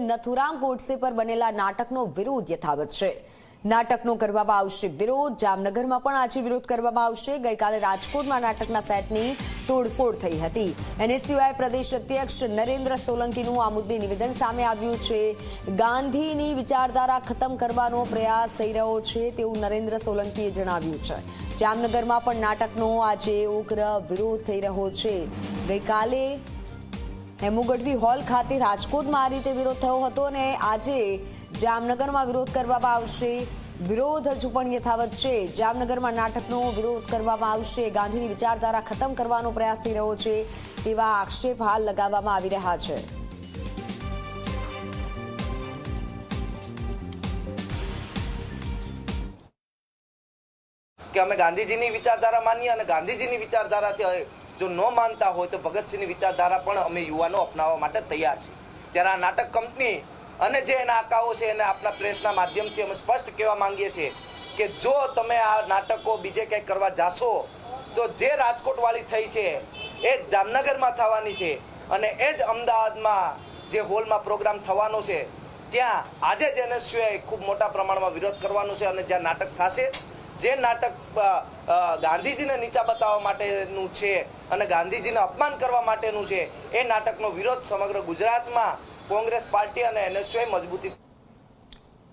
નથુરામ ગોડસે પર બનેલા નાટકનો વિરોધ યથાવત છે। નાટકનો કરવામાં આવશે વિરોધ। જામનગરમાં પણ આજે વિરોધ કરવામાં આવશે। ગઈકાલે રાજકોટમાં નાટકના સેટની તોડફોડ થઈ હતી। એનએસયુઆઈ પ્રદેશ અધ્યક્ષ નરેન્દ્ર સોલંકીનું આ મુદ્દે નિવેદન સામે આવ્યું છે। ગાંધીની વિચારધારા ખતમ કરવાનો પ્રયાસ થઈ રહ્યો છે તેવું નરેન્દ્ર સોલંકીએ જણાવ્યું છે। જામનગરમાં પણ નાટકનો આજે ઉગ્ર વિરોધ થઈ રહ્યો છે। ગઈકાલે હેમુ ગઢવી હોલ ખાતે રાજકોટમાં આ રીતે વિરોધ થયો હતો અને આજે જામનગરમાં વિરોધ કરવામાં આવશે। વિરોધ હજુ પણ યથાવત છે। જામનગરમાં નાટકનો વિરોધ કરવામાં આવશે। ગાંધીની વિચારધારા ખતમ કરવાનો પ્રયાસ થઈ રહ્યો છે તેવા આક્ષેપ હાલ લગાવવામાં આવી રહ્યા છે। કે અમે ગાંધીજીની વિચારધારા માનીએ અને ગાંધીજીની વિચારધારાથી જો ન માનતા હોય તો ભગતસિંહની વિચારધારા પણ અમે યુવાનો અપનાવવા માટે તૈયાર છીએ। ત્યારે આ નાટક કંપની અને જે એના આકાઓ છે એને આપણા પ્રેસના માધ્યમથી અમે સ્પષ્ટ કહેવા માંગીએ છીએ કે જો તમે આ નાટકો બીજે કંઈક કરવા જાશો તો જે રાજકોટવાળી થઈ છે એ જ જામનગરમાં થવાની છે અને એ જ અમદાવાદમાં જે હોલમાં પ્રોગ્રામ થવાનો છે ત્યાં આજે જ એનએસયુઆઈ ખૂબ મોટા પ્રમાણમાં વિરોધ કરવાનું છે અને જ્યાં નાટક થશે જે નાટક ગાંધીજીને નીચા બતાવવા માટેનું છે અને ગાંધીજીને અપમાન કરવા માટેનું છે એ નાટકનો વિરોધ સમગ્ર ગુજરાતમાં કોંગ્રેસ પાર્ટી અને એનએસયુઆઈ મજબૂતી